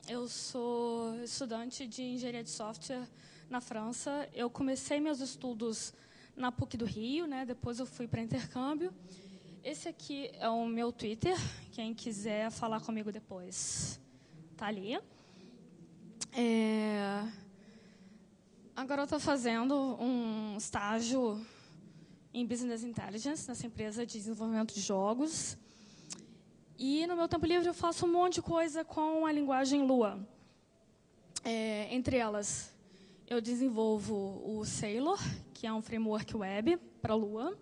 Eu sou estudante de engenharia de software na França. Eu comecei meus estudos na PUC do Rio, né? Depois eu fui para intercâmbio. Esse aqui é o meu Twitter. Quem quiser falar comigo depois, tá ali. Agora eu estou fazendo um estágio em Business Intelligence, nessa empresa de desenvolvimento de jogos. E, no meu tempo livre, eu faço um monte de coisa com a linguagem Lua. Entre elas, eu desenvolvo o Sailor, que é um framework web para Lua.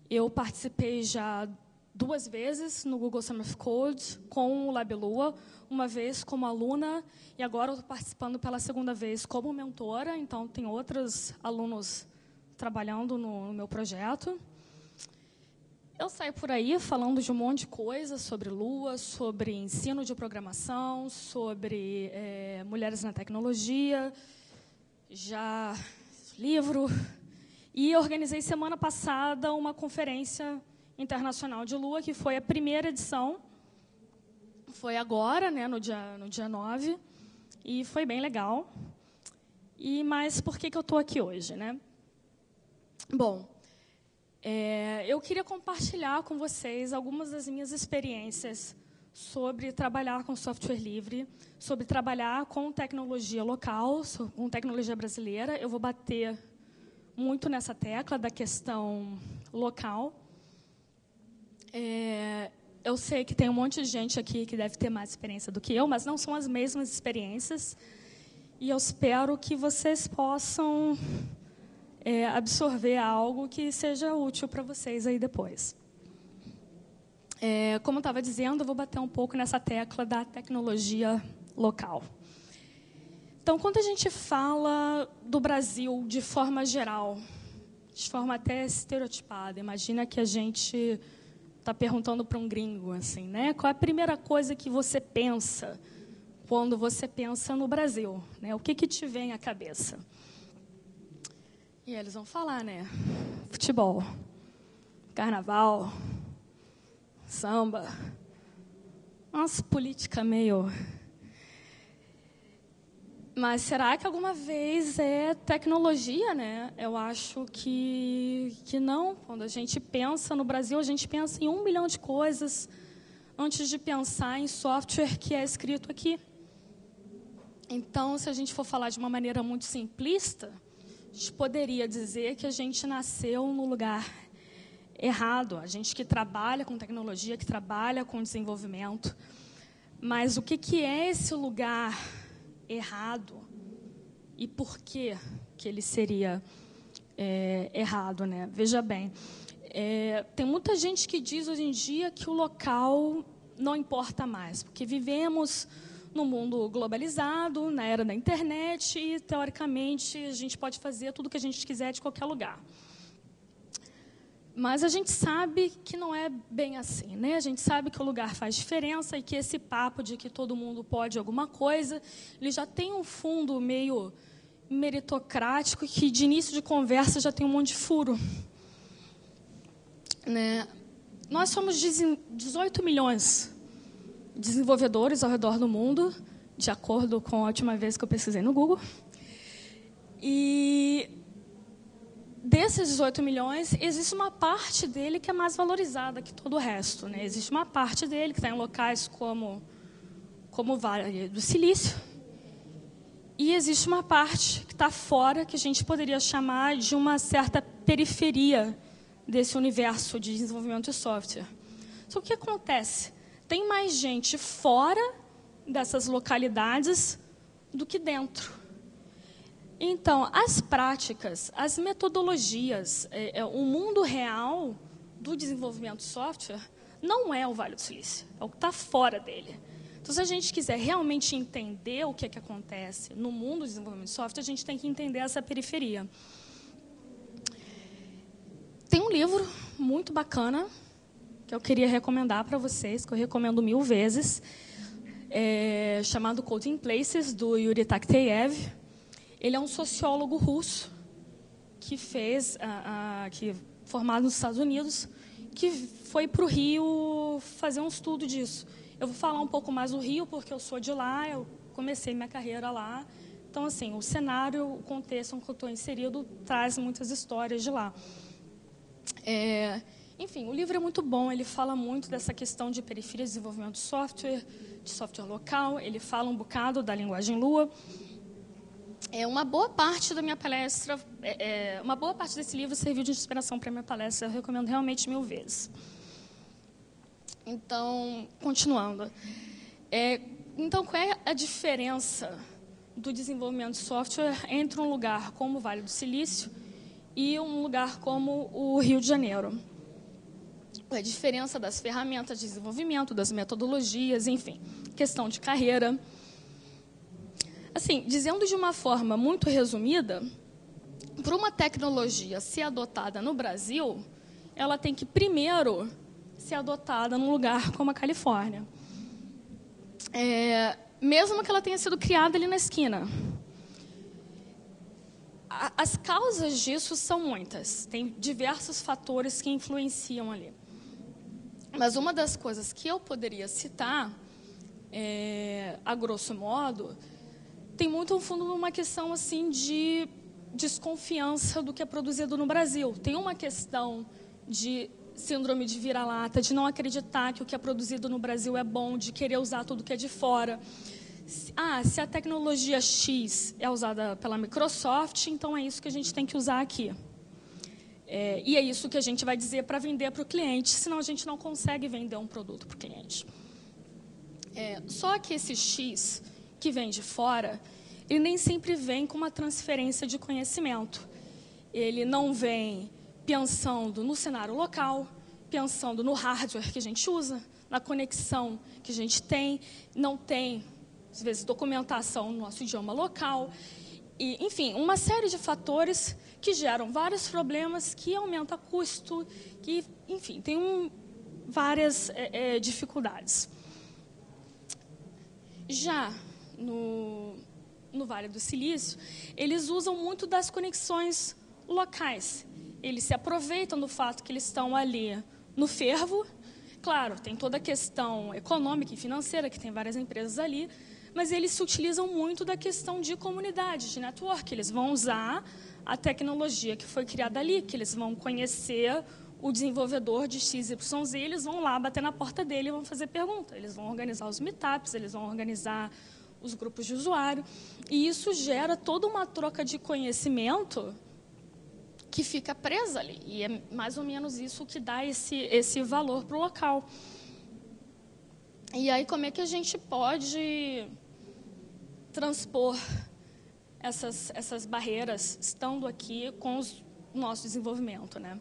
Eu participei já 2 vezes no Google Summer of Code com o Lab Lua, uma vez como aluna, e agora eu estou participando pela 2ª vez como mentora, então tem outros alunos trabalhando no meu projeto. Eu saio por aí falando de um monte de coisa sobre Lua, sobre ensino de programação, sobre mulheres na tecnologia, já livro. E organizei semana passada uma conferência internacional de Lua, que foi a primeira edição. Foi agora, né, no dia 9, e foi bem legal. Mas por que eu estou aqui hoje, né? Bom, eu queria compartilhar com vocês algumas das minhas experiências sobre trabalhar com software livre, sobre trabalhar com tecnologia local, com tecnologia brasileira. Eu vou bater muito nessa tecla da questão local. Eu sei que tem um monte de gente aqui que deve ter mais experiência do que eu, mas não são as mesmas experiências. E eu espero que vocês possam absorver algo que seja útil para vocês aí depois. Como eu estava dizendo, eu vou bater um pouco nessa tecla da tecnologia local. Então, quando a gente fala do Brasil de forma geral, de forma até estereotipada, imagina que a gente está perguntando para um gringo, assim, né? Qual é a primeira coisa que você pensa quando você pensa no Brasil, né? O que te vem à cabeça? E eles vão falar, né? Futebol, carnaval, samba, nossa, política meio... Mas será que alguma vez é tecnologia, né? Eu acho que não. Quando a gente pensa no Brasil, a gente pensa em 1 milhão de coisas antes de pensar em software que é escrito aqui. Então, se a gente for falar de uma maneira muito simplista, a gente poderia dizer que a gente nasceu no lugar errado. A gente que trabalha com tecnologia, que trabalha com desenvolvimento. Mas o que é esse lugar errado e por que ele seria errado, né? Veja bem, tem muita gente que diz hoje em dia que o local não importa mais, porque vivemos num mundo globalizado, na era da internet, e, teoricamente, a gente pode fazer tudo o que a gente quiser de qualquer lugar. Mas a gente sabe que não é bem assim, né? A gente sabe que o lugar faz diferença e que esse papo de que todo mundo pode alguma coisa, ele já tem um fundo meio meritocrático e que, de início de conversa, já tem um monte de furo. Né? Nós somos 18 milhões de desenvolvedores ao redor do mundo, de acordo com a última vez que eu pesquisei no Google. E desses 18 milhões, existe uma parte dele que é mais valorizada que todo o resto, né? Existe uma parte dele que está em locais como o Vale do Silício, e existe uma parte que está fora, que a gente poderia chamar de uma certa periferia desse universo de desenvolvimento de software. Só que o que acontece? Tem mais gente fora dessas localidades do que dentro. Então, as práticas, as metodologias, o mundo real do desenvolvimento de software não é o Vale do Silício, é o que está fora dele. Então, se a gente quiser realmente entender o que acontece no mundo do desenvolvimento de software, a gente tem que entender essa periferia. Tem um livro muito bacana que eu queria recomendar para vocês, que eu recomendo 1000 vezes, chamado Coding Places, do Yuri Takhtaev. Ele é um sociólogo russo que formado nos Estados Unidos, que foi para o Rio fazer um estudo disso. Eu vou falar um pouco mais do Rio, porque eu sou de lá, eu comecei minha carreira lá. Então, assim, o cenário, o contexto em que eu estou inserido traz muitas histórias de lá. Enfim, o livro é muito bom, ele fala muito dessa questão de periferia de desenvolvimento de software local, ele fala um bocado da linguagem Lua. Uma boa parte da minha palestra, uma boa parte desse livro serviu de inspiração para a minha palestra, eu recomendo realmente 1000 vezes. Então, continuando. Então, qual é a diferença do desenvolvimento de software entre um lugar como o Vale do Silício e um lugar como o Rio de Janeiro? A diferença das ferramentas de desenvolvimento, das metodologias, enfim, questão de carreira. Assim, dizendo de uma forma muito resumida, para uma tecnologia ser adotada no Brasil, ela tem que, primeiro, ser adotada num lugar como a Califórnia. Mesmo que ela tenha sido criada ali na esquina. As causas disso são muitas. Tem diversos fatores que influenciam ali. Mas uma das coisas que eu poderia citar, a grosso modo, tem muito um fundo numa questão assim, de desconfiança do que é produzido no Brasil. Tem uma questão de síndrome de vira-lata, de não acreditar que o que é produzido no Brasil é bom, de querer usar tudo que é de fora. Se a tecnologia X é usada pela Microsoft, então é isso que a gente tem que usar aqui. E é isso que a gente vai dizer para vender para o cliente, senão a gente não consegue vender um produto para o cliente. Só que esse X que vem de fora, ele nem sempre vem com uma transferência de conhecimento. Ele não vem pensando no cenário local, pensando no hardware que a gente usa, na conexão que a gente tem, não tem, às vezes, documentação no nosso idioma local. E, enfim, uma série de fatores que geram vários problemas, que aumenta custo, que, enfim, tem várias dificuldades. Já no Vale do Silício, eles usam muito das conexões locais. Eles se aproveitam do fato que eles estão ali no fervo. Claro, tem toda a questão econômica e financeira, que tem várias empresas ali, mas eles se utilizam muito da questão de comunidade, de network. Eles vão usar a tecnologia que foi criada ali, que eles vão conhecer o desenvolvedor de XYZ, eles vão lá bater na porta dele e vão fazer pergunta. Eles vão organizar os meetups, eles vão organizar os grupos de usuário. E isso gera toda uma troca de conhecimento que fica presa ali. E é mais ou menos isso que dá esse valor para o local. E aí, como é que a gente pode transpor essas barreiras, estando aqui com o nosso desenvolvimento, né?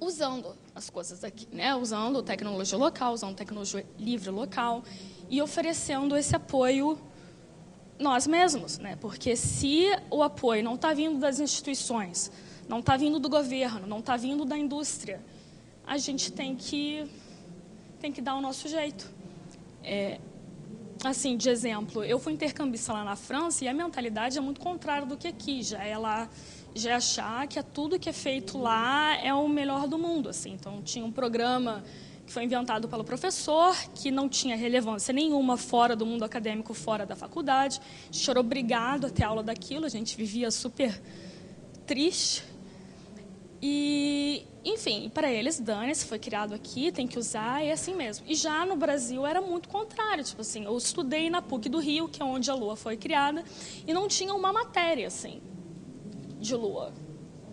Usando as coisas aqui, né? Usando tecnologia local, usando tecnologia livre local e oferecendo esse apoio nós mesmos, né? Porque se o apoio não está vindo das instituições, não está vindo do governo, não está vindo da indústria, a gente tem que dar o nosso jeito. Assim, de exemplo, eu fui intercambista lá na França e a mentalidade é muito contrária do que aqui. Já é achar que tudo que é feito lá é o melhor do mundo. Assim. Então, tinha um programa que foi inventado pelo professor, que não tinha relevância nenhuma fora do mundo acadêmico, fora da faculdade. A gente era obrigado a ter aula daquilo, a gente vivia super triste. E, enfim, para eles, dane-se, foi criado aqui, tem que usar, é assim mesmo. E já no Brasil era muito contrário. Tipo assim, eu estudei na PUC do Rio, que é onde a Lua foi criada, e não tinha uma matéria, assim, de Lua.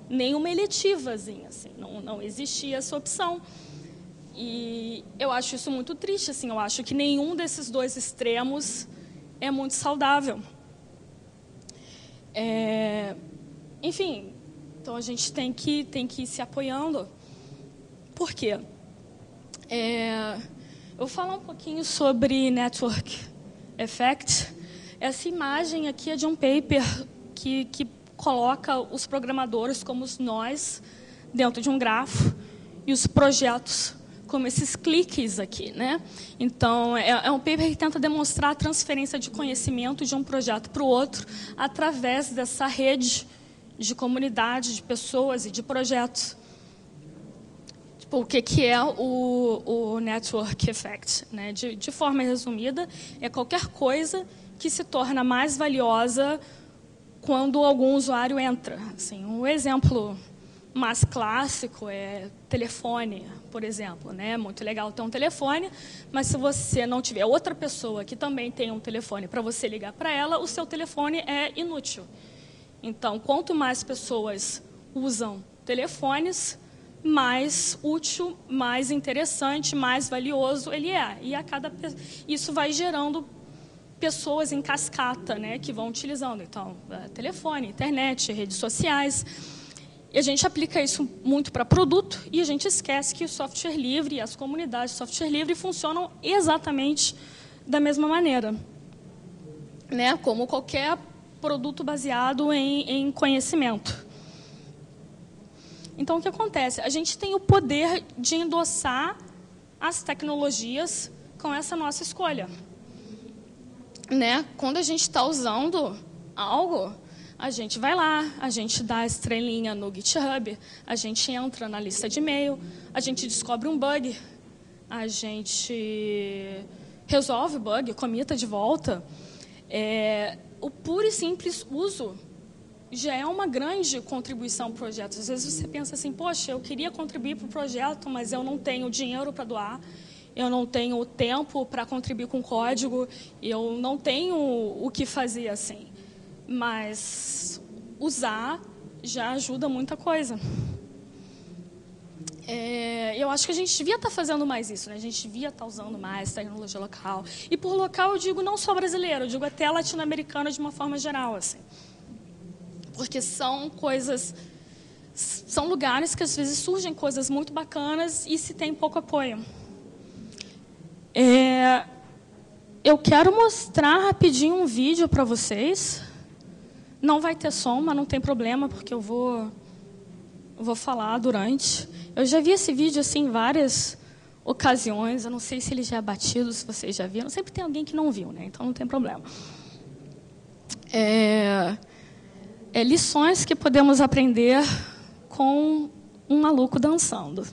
Nem uma eletivazinha, assim, não existia essa opção. E eu acho isso muito triste, assim, eu acho que nenhum desses dois extremos é muito saudável. Enfim, então a gente tem que ir se apoiando. Por quê? Eu vou falar um pouquinho sobre Network Effect. Essa imagem aqui é de um paper que coloca os programadores como nós dentro de um grafo e os projetos como esses cliques aqui, né? Então, é um paper que tenta demonstrar a transferência de conhecimento de um projeto para o outro através dessa rede de comunidade, de pessoas e de projetos. O que é o network effect, né? De forma resumida, é qualquer coisa que se torna mais valiosa quando algum usuário entra. Assim, um exemplo mais clássico é telefone, por exemplo, né? Muito legal ter um telefone, mas se você não tiver outra pessoa que também tem um telefone para você ligar para ela, o seu telefone é inútil. Então, quanto mais pessoas usam telefones, mais útil, mais interessante, mais valioso ele é. E isso vai gerando pessoas em cascata, né, que vão utilizando. Então, telefone, internet, redes sociais. E a gente aplica isso muito para produto e a gente esquece que o software livre e as comunidades de software livre funcionam exatamente da mesma maneira, né, como qualquer produto baseado em conhecimento. Então, o que acontece? A gente tem o poder de endossar as tecnologias com essa nossa escolha. Né? Quando a gente está usando algo, a gente vai lá, a gente dá a estrelinha no GitHub, a gente entra na lista de e-mail, a gente descobre um bug, a gente resolve o bug, comita de volta. O puro e simples uso já é uma grande contribuição para o projeto. Às vezes você pensa assim, poxa, eu queria contribuir para o projeto, mas eu não tenho dinheiro para doar, eu não tenho tempo para contribuir com código, eu não tenho o que fazer assim. Mas usar já ajuda muita coisa. Eu acho que a gente devia estar fazendo mais isso, né? A gente devia estar usando mais tecnologia local. E por local eu digo não só brasileiro, eu digo até latino-americana de uma forma geral, assim. Porque são lugares que às vezes surgem coisas muito bacanas e se tem pouco apoio. Eu quero mostrar rapidinho um vídeo para vocês. Não vai ter som, mas não tem problema, porque eu vou falar durante. Eu já vi esse vídeo assim, em várias ocasiões. Eu não sei se ele já é batido, se vocês já viram. Sempre tem alguém que não viu, né? Então não tem problema. Lições que podemos aprender com um maluco dançando.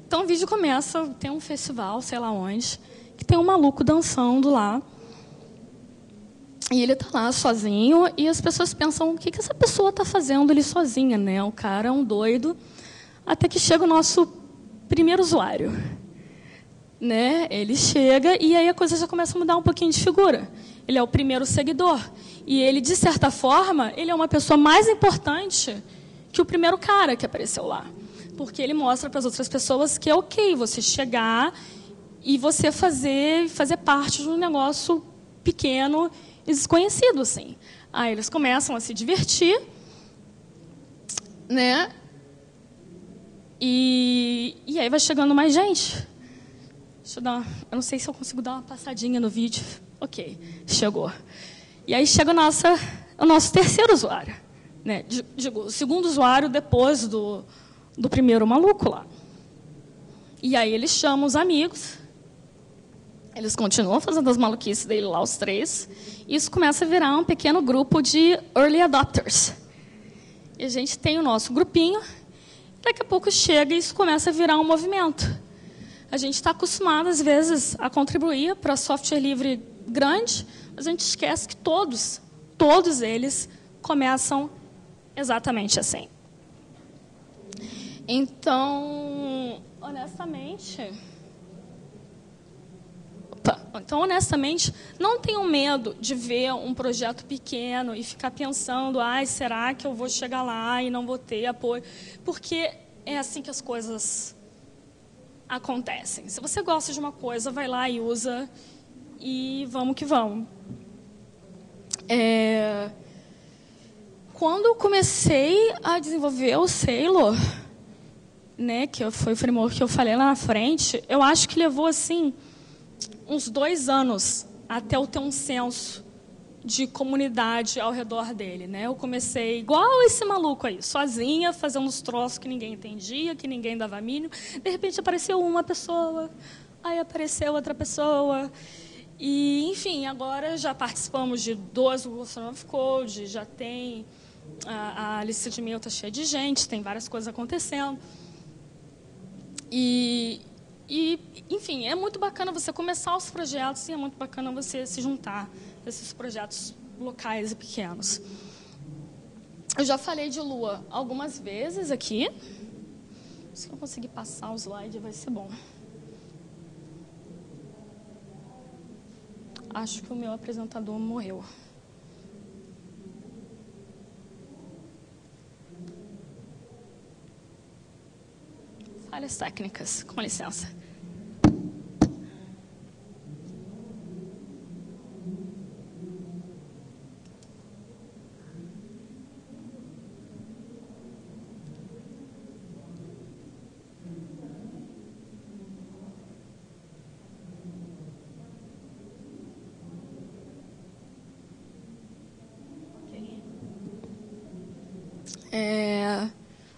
Então o vídeo começa, tem um festival, sei lá onde, que tem um maluco dançando lá. E ele está lá sozinho e as pessoas pensam, o que essa pessoa está fazendo ali sozinha, né? O cara é um doido, até que chega o nosso primeiro usuário. Né? Ele chega e aí a coisa já começa a mudar um pouquinho de figura. Ele é o primeiro seguidor. E ele, de certa forma, ele é uma pessoa mais importante que o primeiro cara que apareceu lá. Porque ele mostra para as outras pessoas que é ok você chegar e você fazer parte de um negócio pequeno e desconhecido, assim. Aí eles começam a se divertir, né? E aí vai chegando mais gente. Eu não sei se eu consigo dar uma passadinha no vídeo. Ok, chegou. E aí chega o nosso terceiro usuário. Né? Digo, o segundo usuário depois do primeiro maluco lá. E aí ele chama os amigos. Eles continuam fazendo as maluquices dele lá, os três. E isso começa a virar um pequeno grupo de early adopters. E a gente tem o nosso grupinho. Daqui a pouco chega e isso começa a virar um movimento. A gente está acostumado, às vezes, a contribuir para software livre grande, mas a gente esquece que todos eles começam exatamente assim. Então, honestamente, não tenham medo de ver um projeto pequeno e ficar pensando, será que eu vou chegar lá e não vou ter apoio? Porque é assim que as coisas acontecem. Se você gosta de uma coisa, vai lá e usa e vamos que vamos. Quando eu comecei a desenvolver o Sailor, né, que foi o framework que eu falei lá na frente, eu acho que levou assim uns 2 anos até eu ter um senso de comunidade ao redor dele, né? Eu comecei igual esse maluco aí, sozinha, fazendo uns troços que ninguém entendia, que ninguém dava mínimo. De repente apareceu uma pessoa, aí apareceu outra pessoa. E, enfim, agora já participamos de 2 Workshops of Code, já tem A lista de e-mail está cheia de gente, tem várias coisas acontecendo. Enfim, é muito bacana você começar os projetos e é muito bacana você se juntar a esses projetos locais e pequenos. Eu já falei de Lua algumas vezes aqui. Se eu conseguir passar o slide, vai ser bom. Acho que o meu apresentador morreu. Falhas técnicas, com licença.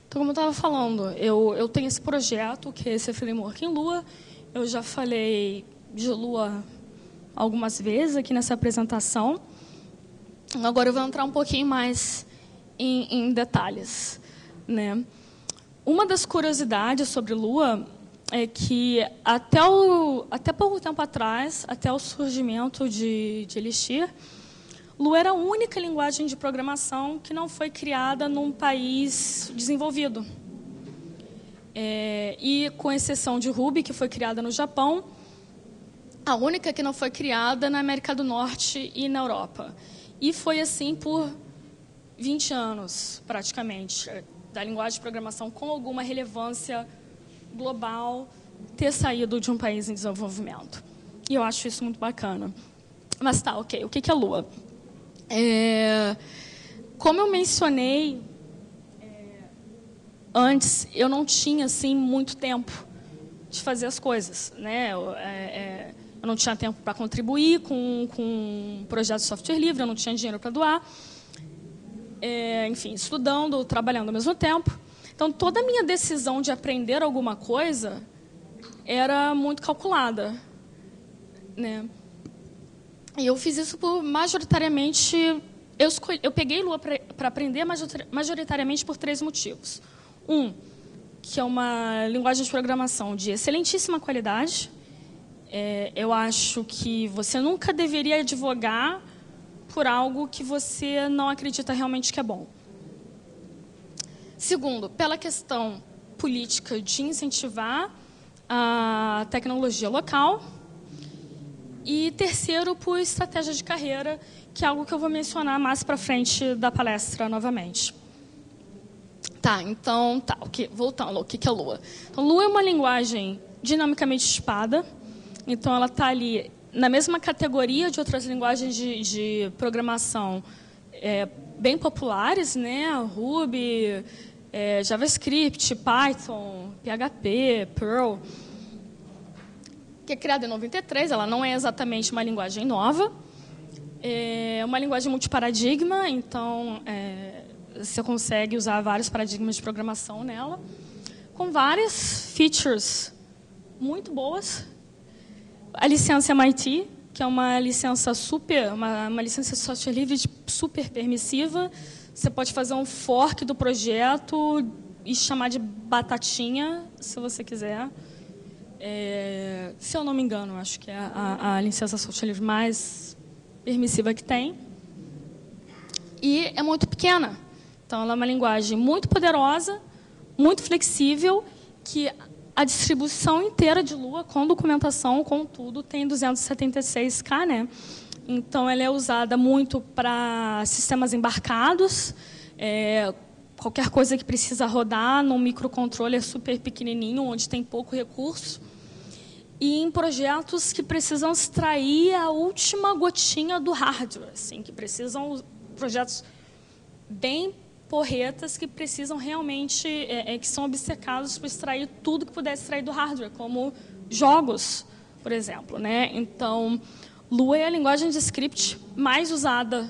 Então, como eu estava falando, eu tenho esse projeto, que é esse framework em Lua. Eu já falei de Lua algumas vezes aqui nessa apresentação. Agora eu vou entrar um pouquinho mais em detalhes, né? Uma das curiosidades sobre Lua é que até pouco tempo atrás, até o surgimento de Elixir, Lua era a única linguagem de programação que não foi criada num país desenvolvido. E, com exceção de Ruby, que foi criada no Japão, a única que não foi criada na América do Norte e na Europa. E foi assim por 20 anos, praticamente, da linguagem de programação com alguma relevância global ter saído de um país em desenvolvimento. E eu acho isso muito bacana. Mas tá, ok. O que é Lua? Como eu mencionei antes, eu não tinha assim muito tempo de fazer as coisas, né? Eu não tinha tempo para contribuir com um projeto de software livre, eu não tinha dinheiro para doar, enfim, estudando, trabalhando ao mesmo tempo. Então, toda a minha decisão de aprender alguma coisa era muito calculada, né? E eu fiz isso por, majoritariamente... Eu peguei Lua para aprender majoritariamente por 3 motivos. Que é uma linguagem de programação de excelentíssima qualidade. Eu acho que você nunca deveria advogar por algo que você não acredita realmente que é bom. Segundo, pela questão política de incentivar a tecnologia local. E terceiro, por estratégia de carreira, que é algo que eu vou mencionar mais para frente da palestra novamente. Então, voltando, o que é Lua? Então, Lua é uma linguagem dinamicamente tipada, então ela está ali na mesma categoria de outras linguagens de programação bem populares, né? Ruby, JavaScript, Python, PHP, Perl, que é criada em 93, ela não é exatamente uma linguagem nova, é uma linguagem multiparadigma, então você consegue usar vários paradigmas de programação nela, com várias features muito boas. A licença MIT, que é uma licença uma licença de software livre super permissiva, você pode fazer um fork do projeto e chamar de batatinha, se você quiser. Se eu não me engano, acho que é a licença software livre mais permissiva que tem. E é muito pequena. Então, ela é uma linguagem muito poderosa, muito flexível, que a distribuição inteira de Lua, com documentação, com tudo, tem 276K, né? Então, ela é usada muito para sistemas embarcados, qualquer coisa que precisa rodar num microcontroller super pequenininho, onde tem pouco recurso, e em projetos que precisam extrair a última gotinha do hardware, assim, que precisam projetos bem porretas que precisam realmente, que são obcecados por extrair tudo que pudesse extrair do hardware, como jogos, por exemplo, né? Então, Lua é a linguagem de script mais usada,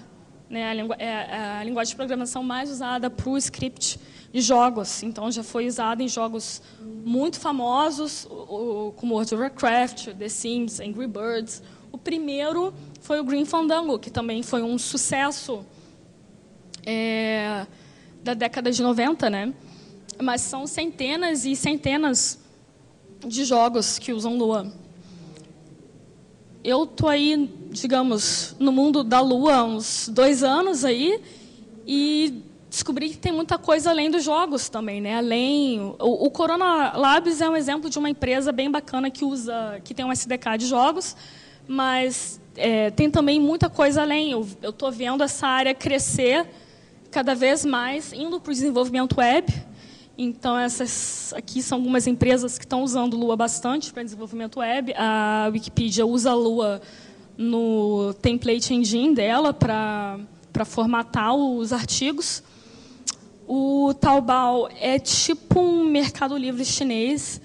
né? A linguagem de programação mais usada para o script de jogos. Então, já foi usada em jogos muito famosos, como World of Warcraft, The Sims, Angry Birds. O primeiro foi o Grim Fandango, que também foi um sucesso da década de 90, né? Mas são centenas e centenas de jogos que usam Lua. Eu estou aí, digamos, no mundo da Lua há uns 2 anos aí e descobri que tem muita coisa além dos jogos também, né? O Corona Labs é um exemplo de uma empresa bem bacana que tem um SDK de jogos, mas tem também muita coisa além. Eu estou vendo essa área crescer cada vez mais, indo para o desenvolvimento web. Então, essas aqui são algumas empresas que estão usando Lua bastante para desenvolvimento web. A Wikipedia usa a Lua no template engine dela para formatar os artigos. O Taobao é tipo um Mercado Livre chinês.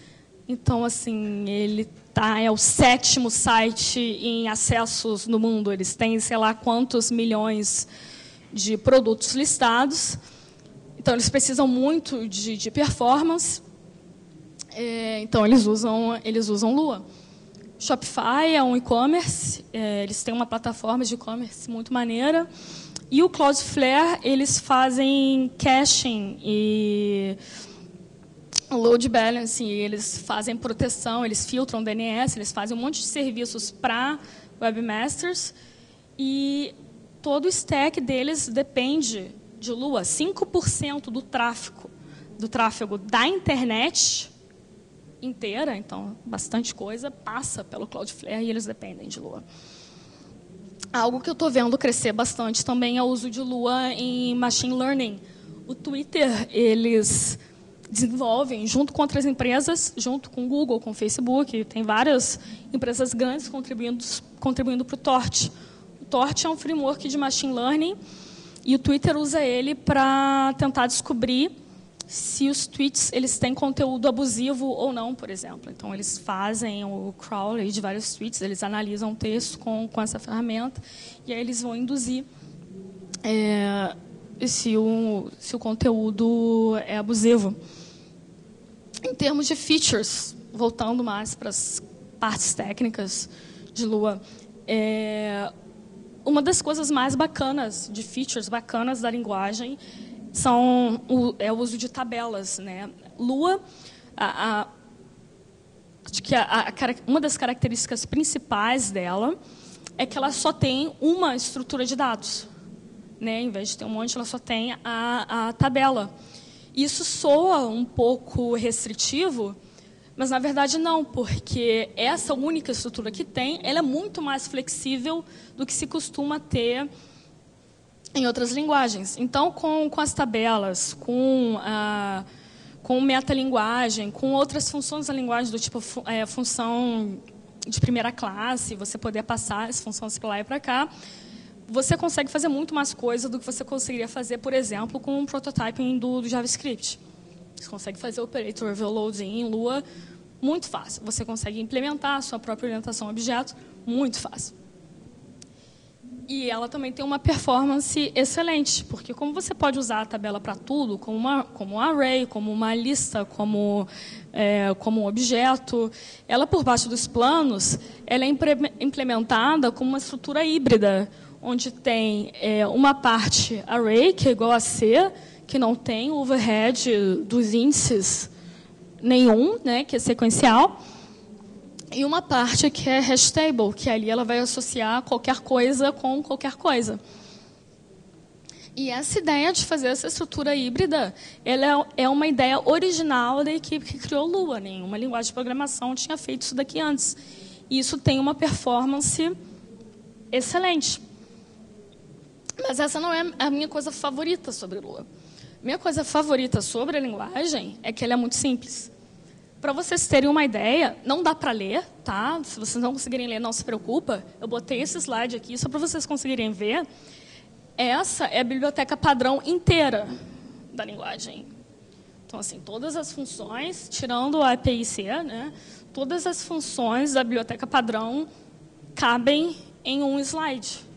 Então, assim, ele é o 7º site em acessos no mundo. Eles têm, sei lá, quantos milhões de produtos listados. Então, eles precisam muito de performance. Então, eles usam Lua. Shopify é um e-commerce. Eles têm uma plataforma de e-commerce muito maneira. E o Cloudflare, eles fazem caching e load balancing, eles fazem proteção, eles filtram DNS, eles fazem um monte de serviços para webmasters. E todo o stack deles depende de Lua. 5% do tráfego da internet inteira, então bastante coisa, passa pelo Cloudflare e eles dependem de Lua. Algo que eu estou vendo crescer bastante também é o uso de Lua em machine learning. O Twitter, eles desenvolvem, junto com outras empresas, junto com o Google, com o Facebook, tem várias empresas grandes contribuindo para o Torch. O Torch é um framework de machine learning e o Twitter usa ele para tentar descobrir se os tweets eles têm conteúdo abusivo ou não, por exemplo. Então, eles fazem o crawling de vários tweets, eles analisam o texto com essa ferramenta, e aí eles vão induzir se o conteúdo é abusivo. Em termos de features, voltando mais para as partes técnicas de Lua, uma das coisas mais bacanas, de features bacanas da linguagem, é o uso de tabelas, né? Lua, acho que uma das características principais dela é que ela só tem uma estrutura de dados, né? Em vez de ter um monte, ela só tem a tabela. Isso soa um pouco restritivo, mas, na verdade, não, porque essa única estrutura que tem, ela é muito mais flexível do que se costuma ter em outras linguagens. Então, com as tabelas, com metalinguagem, com outras funções da linguagem, do tipo função de primeira classe, você poder passar as funções para lá e para cá, você consegue fazer muito mais coisa do que você conseguiria fazer, por exemplo, com um prototyping do JavaScript. Você consegue fazer operator overloading em Lua muito fácil. Você consegue implementar a sua própria orientação a objeto muito fácil. E ela também tem uma performance excelente, porque como você pode usar a tabela para tudo, como um array, como uma lista, como um objeto, ela, por baixo dos planos, ela é implementada como uma estrutura híbrida, onde tem uma parte array, que é igual a C, que não tem overhead dos índices nenhum, né, que é sequencial, e uma parte que é hash table, que ali ela vai associar qualquer coisa com qualquer coisa. E essa ideia de fazer essa estrutura híbrida, ela é uma ideia original da equipe que criou Lua. Nenhuma linguagem de programação tinha feito isso daqui antes. E isso tem uma performance excelente. Mas essa não é a minha coisa favorita sobre Lua. Minha coisa favorita sobre a linguagem é que ela é muito simples. Para vocês terem uma ideia, não dá para ler, tá? Se vocês não conseguirem ler, não se preocupa. Eu botei esse slide aqui só para vocês conseguirem ver. Essa é a biblioteca padrão inteira da linguagem. Então, assim, todas as funções, tirando a API-C, né? Todas as funções da biblioteca padrão cabem em um slide.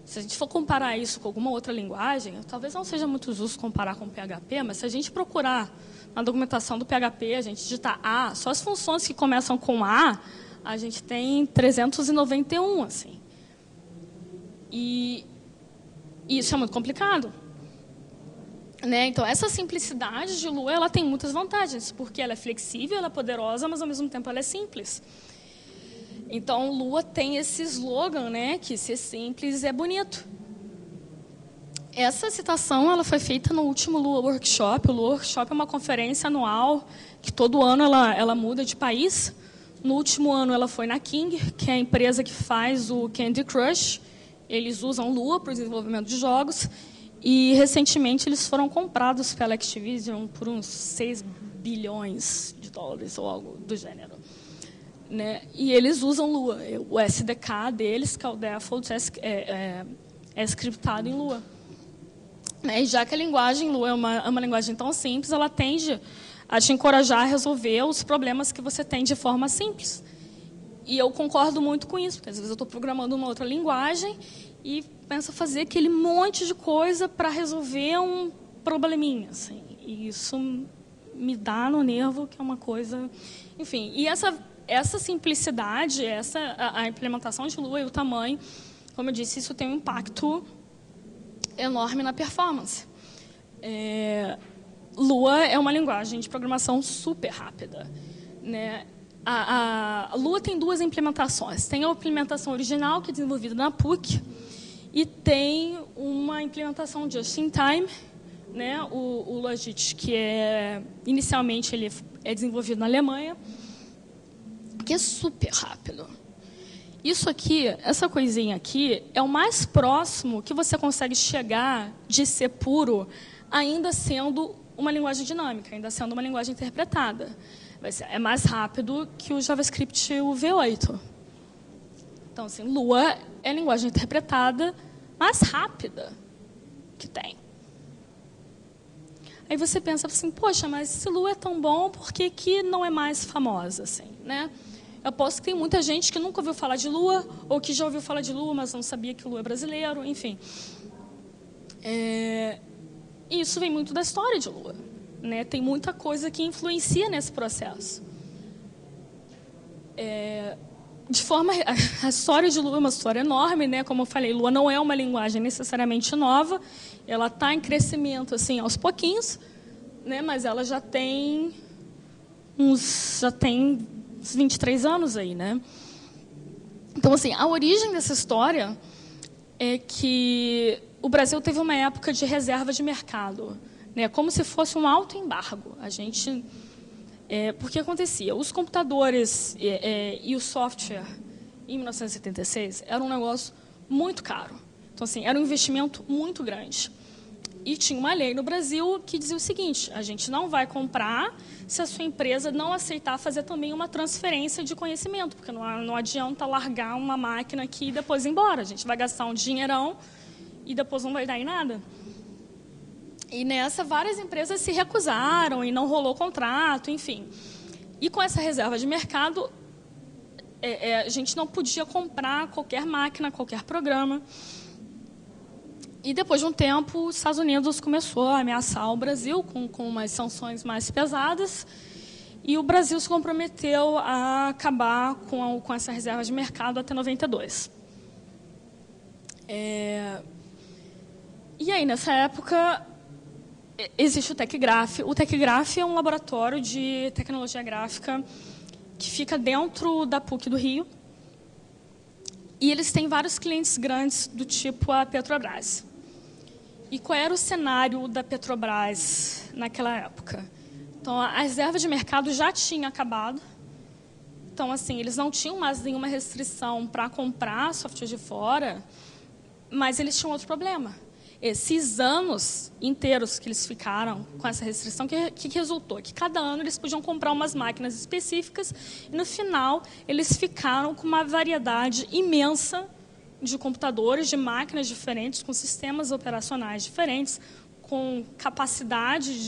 Se a gente for comparar isso com alguma outra linguagem, talvez não seja muito justo comparar com o PHP, mas se a gente procurar na documentação do PHP, a gente digitar A, só as funções que começam com A gente tem 391, assim. E E isso é muito complicado. Né? Então, essa simplicidade de Lua, ela tem muitas vantagens, porque ela é flexível, ela é poderosa, mas, ao mesmo tempo, ela é simples. Então, Lua tem esse slogan, né, que ser simples é bonito. Essa citação ela foi feita no último Lua Workshop. O Lua Workshop é uma conferência anual que todo ano ela muda de país. No último ano ela foi na King, que é a empresa que faz o Candy Crush. Eles usam Lua para o desenvolvimento de jogos. E, recentemente, eles foram comprados pela Activision por uns 6 bilhões de dólares ou algo do gênero. Né? E eles usam Lua. O SDK deles, que é o Default, é scriptado em Lua. Né? E já que a linguagem Lua é uma linguagem tão simples, ela tende a te encorajar a resolver os problemas que você tem de forma simples. E eu concordo muito com isso, porque às vezes eu estou programando uma outra linguagem e penso fazer aquele monte de coisa para resolver um probleminha. Assim. E isso me dá no nervo, que é uma coisa... Enfim, e essa simplicidade, a implementação de Lua e o tamanho, como eu disse, isso tem um impacto enorme na performance. Lua é uma linguagem de programação super rápida. Né? A Lua tem 2 implementações. Tem a implementação original, que é desenvolvida na PUC, e tem uma implementação just-in-time, né? O Logit, que inicialmente ele é desenvolvido na Alemanha, que é super rápido. Isso aqui, essa coisinha aqui, é o mais próximo que você consegue chegar de ser puro, ainda sendo uma linguagem dinâmica, ainda sendo uma linguagem interpretada. É mais rápido que o JavaScript o V8. Então, assim, Lua é a linguagem interpretada mais rápida que tem. Aí você pensa assim, poxa, mas se Lua é tão bom, por que não é mais famosa? Assim, né? Eu aposto que tem muita gente que nunca ouviu falar de Lua, ou que já ouviu falar de Lua, mas não sabia que Lua é brasileiro, enfim. E isso vem muito da história de Lua. Né? Tem muita coisa que influencia nesse processo. A história de Lua é uma história enorme, né? Como eu falei, Lua não é uma linguagem necessariamente nova, ela está em crescimento assim, aos pouquinhos, né? Mas ela já tem uns 23 anos aí, né? Então, assim, a origem dessa história é que o Brasil teve uma época de reserva de mercado, né? Como se fosse um autoembargo. Porque acontecia, os computadores e o software em 1976 era um negócio muito caro. Então, assim, era um investimento muito grande. E tinha uma lei no Brasil que dizia o seguinte: a gente não vai comprar se a sua empresa não aceitar fazer também uma transferência de conhecimento, porque não adianta largar uma máquina aqui e depois ir embora. A gente vai gastar um dinheirão e depois não vai dar em nada. E nessa, várias empresas se recusaram e não rolou contrato, enfim. E com essa reserva de mercado, a gente não podia comprar qualquer máquina, qualquer programa. E depois de um tempo, os Estados Unidos começou a ameaçar o Brasil com umas sanções mais pesadas, e o Brasil se comprometeu a acabar com essa reserva de mercado até 92. E aí, nessa época, existe o TechGraph. O TechGraph é um laboratório de tecnologia gráfica que fica dentro da PUC do Rio. E eles têm vários clientes grandes do tipo a Petrobras. E qual era o cenário da Petrobras naquela época? Então, a reserva de mercado já tinha acabado. Então, assim, eles não tinham mais nenhuma restrição para comprar software de fora, mas eles tinham outro problema. Esses anos inteiros que eles ficaram com essa restrição, que resultou? Que cada ano eles podiam comprar umas máquinas específicas e, no final, eles ficaram com uma variedade imensa de computadores, de máquinas diferentes, com sistemas operacionais diferentes, com capacidades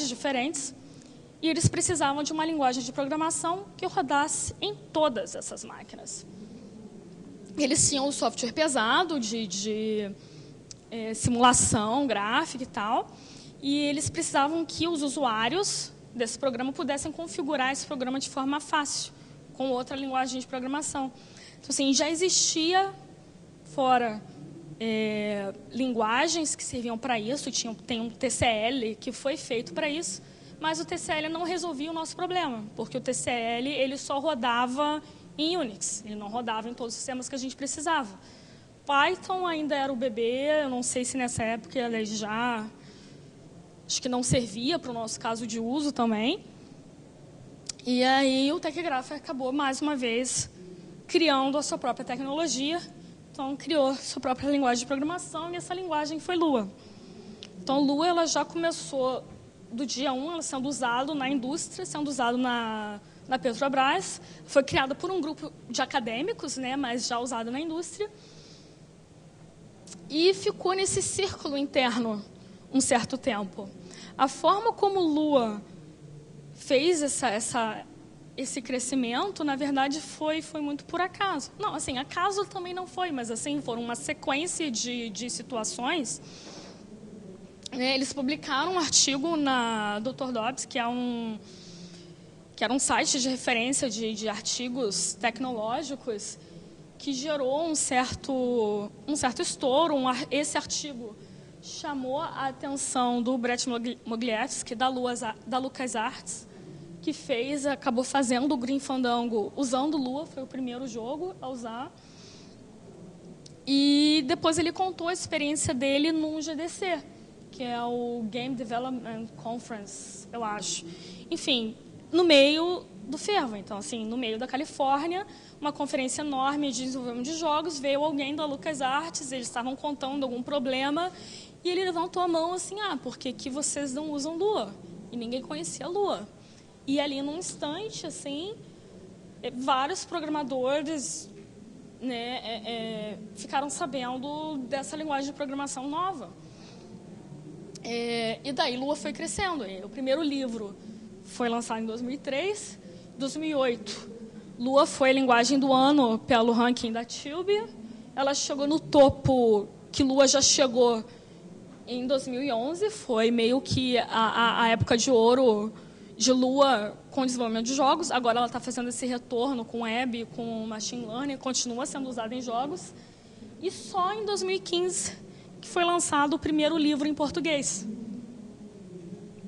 diferentes, e eles precisavam de uma linguagem de programação que rodasse em todas essas máquinas. Eles tinham um software pesado de simulação gráfica e tal, e eles precisavam que os usuários desse programa pudessem configurar esse programa de forma fácil, com outra linguagem de programação. Então, assim, já existia fora linguagens que serviam para isso, tem um TCL que foi feito para isso, mas o TCL não resolvia o nosso problema, porque o TCL ele só rodava em Unix, ele não rodava em todos os sistemas que a gente precisava. Python ainda era o bebê, eu não sei se nessa época ele já... Acho que não servia para o nosso caso de uso também. E aí o TechGraph acabou, mais uma vez, criando a sua própria tecnologia. Então, criou a sua própria linguagem de programação, e essa linguagem foi Lua. Então, Lua ela já começou do dia 1, ela sendo usado na indústria, sendo usado na Petrobras. Foi criada por um grupo de acadêmicos, né, mas já usada na indústria. E ficou nesse círculo interno um certo tempo. A forma como Lua fez esse crescimento, na verdade, foi muito por acaso. Não, assim, acaso também não foi, mas assim, foram uma sequência de situações. Eles publicaram um artigo na Dr. Dobbs, que era um site de referência de artigos tecnológicos, que gerou um certo estouro. Esse artigo chamou a atenção do Brett Moglievski, da LucasArts, que acabou fazendo o Grim Fandango usando Lua, foi o primeiro jogo a usar. E depois ele contou a experiência dele num GDC, que é o Game Development Conference, eu acho. Enfim, no meio do fervo. Então, assim, no meio da Califórnia, uma conferência enorme de desenvolvimento de jogos, veio alguém da LucasArts, eles estavam contando algum problema, e ele levantou a mão assim, por que vocês não usam Lua? E ninguém conhecia a Lua. E ali, num instante, assim, vários programadores, né, ficaram sabendo dessa linguagem de programação nova. E daí, Lua foi crescendo. O primeiro livro foi lançado em 2003. Em 2008, Lua foi a linguagem do ano pelo ranking da Tilby. Ela chegou no topo, que Lua já chegou em 2011. Foi meio que a época de ouro de Lua com o desenvolvimento de jogos. Agora ela está fazendo esse retorno com web, com machine learning, continua sendo usada em jogos. E só em 2015 que foi lançado o primeiro livro em português.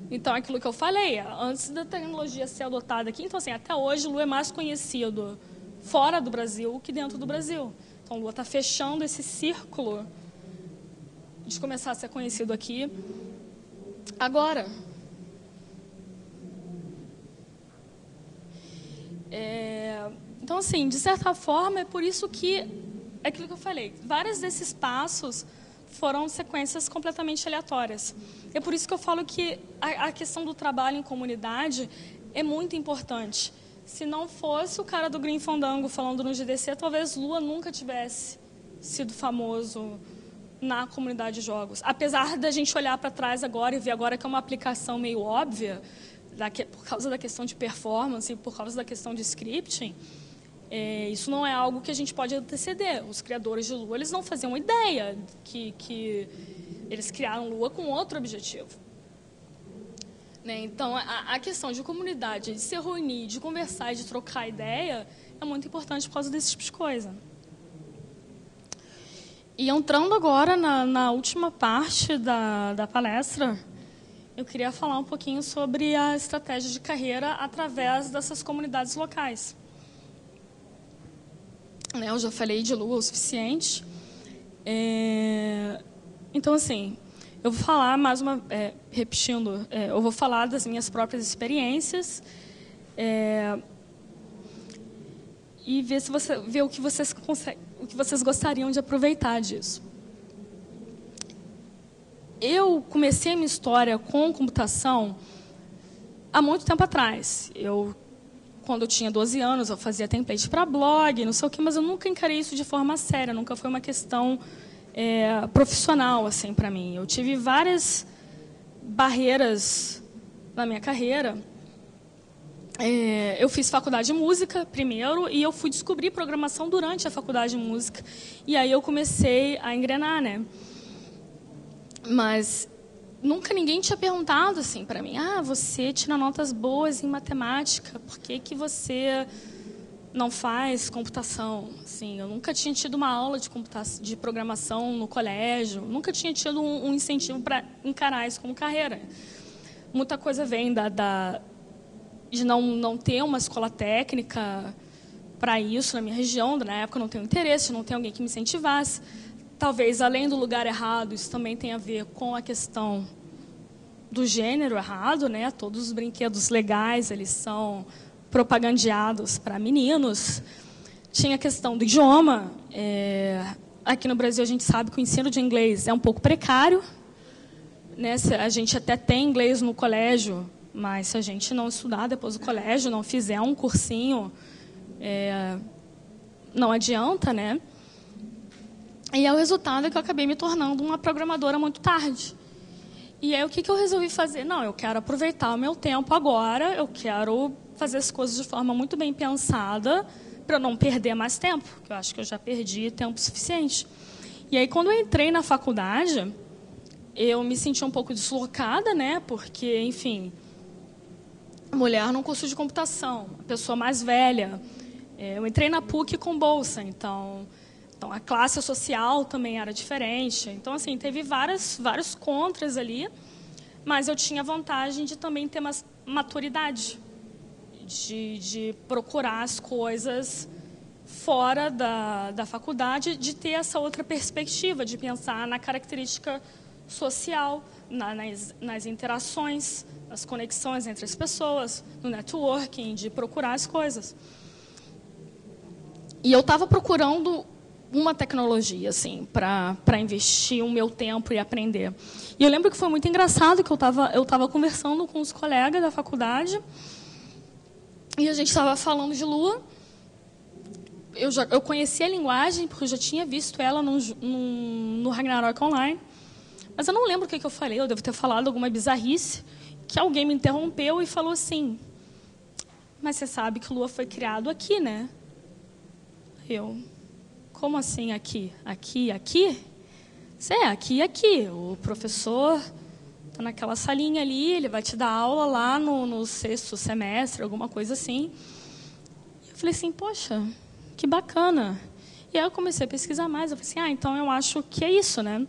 Então, é aquilo que eu falei, antes da tecnologia ser adotada aqui, então, assim, até hoje, Lua é mais conhecido fora do Brasil que dentro do Brasil. Então, Lua está fechando esse círculo de começar a ser conhecido aqui agora. Então, assim, de certa forma, é por isso que, é aquilo que eu falei, vários desses passos foram sequências completamente aleatórias. É por isso que eu falo que a questão do trabalho em comunidade é muito importante. Se não fosse o cara do Grim Fandango falando no GDC, talvez Lua nunca tivesse sido famoso na comunidade de jogos. Apesar da gente olhar para trás agora e ver agora que é uma aplicação meio óbvia, por causa da questão de performance, por causa da questão de scripting, isso não é algo que a gente pode anteceder. Os criadores de Lua, eles não faziam ideia que eles criaram Lua com outro objetivo. Então, a questão de comunidade, de se reunir, de conversar e de trocar ideia, é muito importante por causa desse tipo de coisa. E entrando agora na última parte da palestra, eu queria falar um pouquinho sobre a estratégia de carreira através dessas comunidades locais. Eu já falei de Lua o suficiente. Então, assim, eu vou falar repetindo, eu vou falar das minhas próprias experiências e ver se você vê o que vocês gostariam de aproveitar disso. Eu comecei a minha história com computação há muito tempo atrás. Quando eu tinha 12 anos, eu fazia template para blog, não sei o quê, mas eu nunca encarei isso de forma séria, nunca foi uma questão profissional assim, para mim. Eu tive várias barreiras na minha carreira. Eu fiz faculdade de música primeiro e eu fui descobrir programação durante a faculdade de música. E aí eu comecei a engrenar, né? Mas nunca ninguém tinha perguntado assim para mim: você tira notas boas em matemática, por que você não faz computação. Assim, eu nunca tinha tido uma aula de programação no colégio, nunca tinha tido um incentivo para encarar isso como carreira. Muita coisa vem de não ter uma escola técnica para isso na minha região. Na época, não tenho interesse, não tem alguém que me incentivasse. Talvez, além do lugar errado, isso também tem a ver com a questão do gênero errado, né? Todos os brinquedos legais, eles são propagandeados para meninos. Tinha a questão do idioma. Aqui no Brasil, a gente sabe que o ensino de inglês é um pouco precário, né? A gente até tem inglês no colégio, mas se a gente não estudar depois do colégio, não fizer um cursinho, não adianta, né? E o resultado é que eu acabei me tornando uma programadora muito tarde. E aí, o que eu resolvi fazer? Não, eu quero aproveitar o meu tempo agora, eu quero fazer as coisas de forma muito bem pensada, para não perder mais tempo, porque eu acho que eu já perdi tempo suficiente. E aí, quando eu entrei na faculdade, eu me senti um pouco deslocada, né? Porque, enfim, mulher num curso de computação, a pessoa mais velha. Eu entrei na PUC com bolsa, então a classe social também era diferente. Então, assim, teve vários contras ali, mas eu tinha a vantagem de também ter uma maturidade, de procurar as coisas fora da faculdade, de ter essa outra perspectiva, de pensar na característica social, nas interações, nas conexões entre as pessoas, no networking, de procurar as coisas. E eu estava procurando uma tecnologia, assim, para investir o meu tempo e aprender. E eu lembro que foi muito engraçado que eu estava conversando com os colegas da faculdade e a gente estava falando de Lua. Eu conhecia a linguagem, porque eu já tinha visto ela no Ragnarok Online. Mas eu não lembro o que eu falei, eu devo ter falado alguma bizarrice, que alguém me interrompeu e falou assim: mas você sabe que Lua foi criado aqui, né? Como assim aqui? Aqui? Aqui e aqui. O professor está naquela salinha ali, ele vai te dar aula lá no 6º semestre, alguma coisa assim. Eu falei assim, poxa, que bacana. E aí eu comecei a pesquisar mais. Eu falei assim, então eu acho que é isso, né?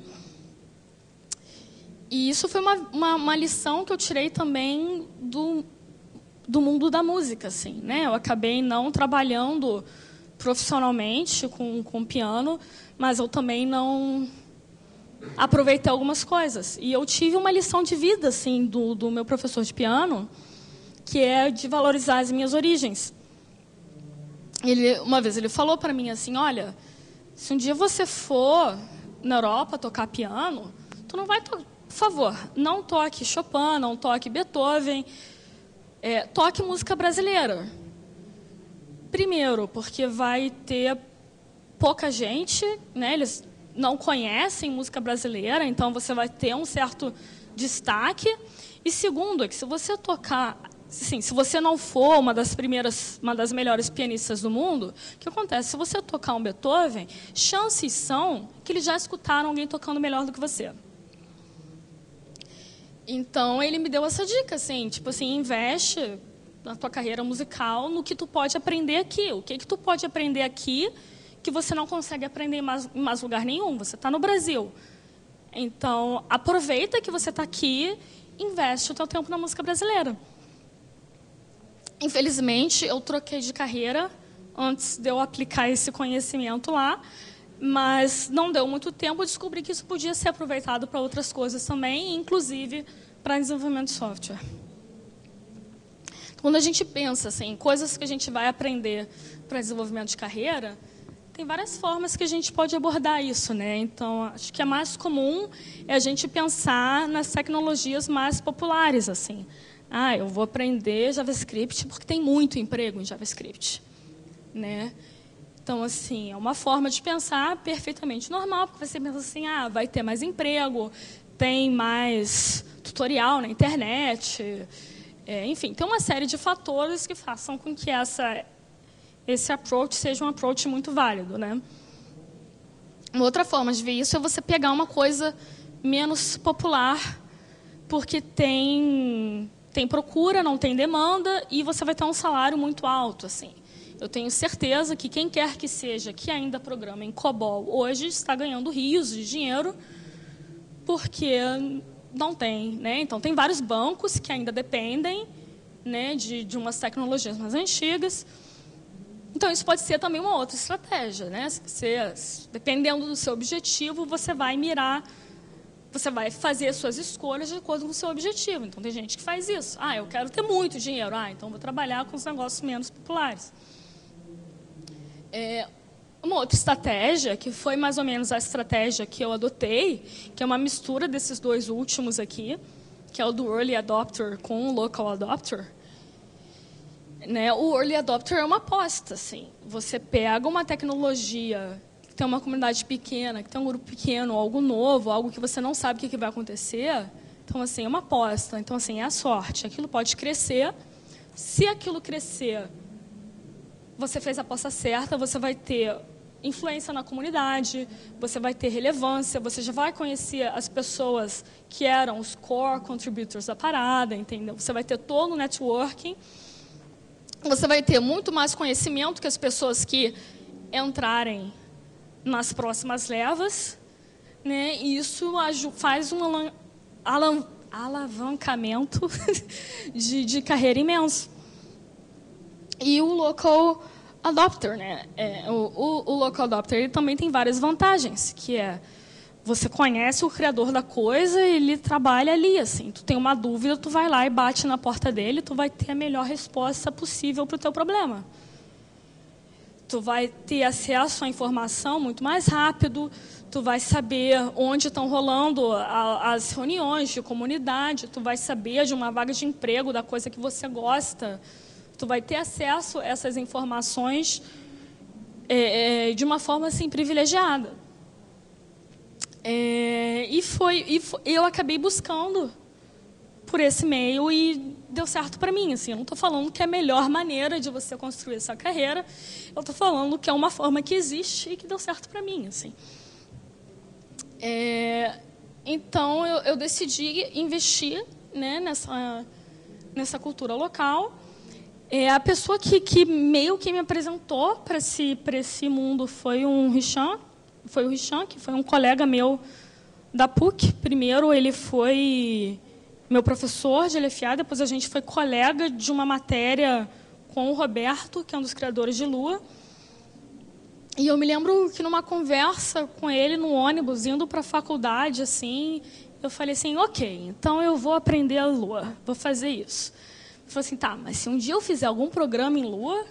E isso foi uma lição que eu tirei também do mundo da música, assim, né? Eu acabei não trabalhando profissionalmente com piano, mas eu também não aproveitei algumas coisas. E eu tive uma lição de vida, assim, do meu professor de piano, que é de valorizar as minhas origens. Uma vez ele falou para mim assim, olha, se um dia você for na Europa tocar piano, tu não vai por favor, não toque Chopin, não toque Beethoven, toque música brasileira. Primeiro, porque vai ter pouca gente, né? Eles não conhecem música brasileira, então você vai ter um certo destaque. E segundo, é que se você tocar, assim, se você não for uma das melhores pianistas do mundo, o que acontece? Se você tocar um Beethoven, chances são que eles já escutaram alguém tocando melhor do que você. Então, ele me deu essa dica, assim, tipo assim, investe na tua carreira musical no que tu pode aprender aqui. O que tu pode aprender aqui que você não consegue aprender em mais lugar nenhum? Você está no Brasil. Então, aproveita que você está aqui, investe o teu tempo na música brasileira. Infelizmente, eu troquei de carreira antes de eu aplicar esse conhecimento lá, mas não deu muito tempo, eu descobri que isso podia ser aproveitado para outras coisas também, inclusive para desenvolvimento de software. Quando a gente pensa assim, em coisas que a gente vai aprender para desenvolvimento de carreira, tem várias formas que a gente pode abordar isso, né? Então, acho que a mais comum é a gente pensar nas tecnologias mais populares, assim. Eu vou aprender JavaScript porque tem muito emprego em JavaScript, né? Então, assim, é uma forma de pensar perfeitamente normal, porque você pensa assim, vai ter mais emprego, tem mais tutorial na internet, enfim, tem uma série de fatores que façam com que esse approach seja um approach muito válido, né? Uma outra forma de ver isso é você pegar uma coisa menos popular, porque tem procura, não tem demanda, e você vai ter um salário muito alto, assim. Eu tenho certeza que quem quer que seja que ainda programa em COBOL hoje está ganhando rios de dinheiro, porque não tem, né? Então, tem vários bancos que ainda dependem, né, de umas tecnologias mais antigas. Então, isso pode ser também uma outra estratégia, né? Dependendo do seu objetivo, você vai mirar, você vai fazer suas escolhas de acordo com o seu objetivo. Então, tem gente que faz isso. Eu quero ter muito dinheiro. Então, vou trabalhar com os negócios menos populares. Uma outra estratégia, que foi mais ou menos a estratégia que eu adotei, que é uma mistura desses dois últimos aqui, que é o do Early Adopter com o Local Adopter. Né? O Early Adopter é uma aposta. Assim. Você pega uma tecnologia que tem uma comunidade pequena, que tem um grupo pequeno, algo novo, algo que você não sabe o que vai acontecer. Então, assim, é uma aposta. Então, assim, é a sorte. Aquilo pode crescer. Se aquilo crescer, você fez a aposta certa, você vai ter influência na comunidade, você vai ter relevância, você já vai conhecer as pessoas que eram os core contributors da parada, entendeu? Você vai ter todo o networking, você vai ter muito mais conhecimento que as pessoas que entrarem nas próximas levas, né? E isso faz um alavancamento de carreira imenso. E o Local Adopter, né? O Local Adopter ele também tem várias vantagens, que é você conhece o criador da coisa, ele trabalha ali, assim. Tu tem uma dúvida, tu vai lá e bate na porta dele, tu vai ter a melhor resposta possível para o teu problema. Tu vai ter acesso à informação muito mais rápido, tu vai saber onde estão rolando as reuniões de comunidade, tu vai saber de uma vaga de emprego, da coisa que você gosta. Tu vai ter acesso a essas informações de uma forma assim, privilegiada. Eu acabei buscando por esse meio e deu certo para mim. Assim, eu não estou falando que é a melhor maneira de você construir essa carreira, eu estou falando que é uma forma que existe e que deu certo para mim. Assim. Então, eu decidi investir, né, nessa cultura local. A pessoa que meio que me apresentou para esse mundo foi o Richan, que foi um colega meu da PUC. Primeiro, ele foi meu professor de LFA, depois a gente foi colega de uma matéria com o Roberto, que é um dos criadores de Lua. E eu me lembro que, numa conversa com ele, no ônibus, indo para a faculdade, assim, eu falei assim, ok, então eu vou aprender a Lua, vou fazer isso. Ele falou assim, tá, mas se um dia eu fizer algum programa em Lua,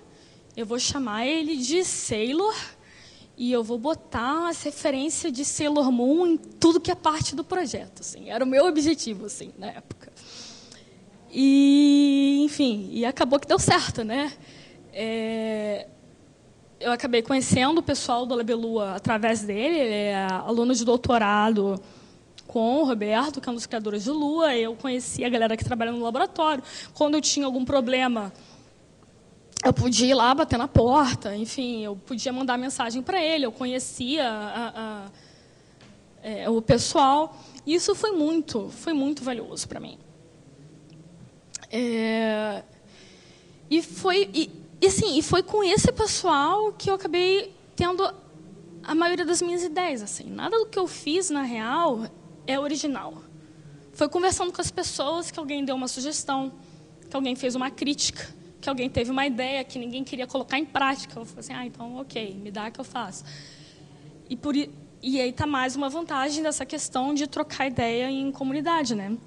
eu vou chamar ele de Sailor e eu vou botar as referências de Sailor Moon em tudo que é parte do projeto. Assim, era o meu objetivo, assim, na época. E, enfim, e acabou que deu certo, né? Eu acabei conhecendo o pessoal do Labelua através dele, ele é aluno de doutorado com o Roberto, que é um dos criadores de Lua. Eu conheci a galera que trabalha no laboratório. Quando eu tinha algum problema, eu podia ir lá bater na porta, enfim, eu podia mandar mensagem para ele, eu conhecia o pessoal. E isso foi muito valioso para mim. E foi com esse pessoal que eu acabei tendo a maioria das minhas ideias. Assim. Nada do que eu fiz, na real, é original. Foi conversando com as pessoas que alguém deu uma sugestão, que alguém fez uma crítica, que alguém teve uma ideia que ninguém queria colocar em prática. Eu falei assim, então, ok, me dá que eu faço. E aí está mais uma vantagem dessa questão de trocar ideia em comunidade, né?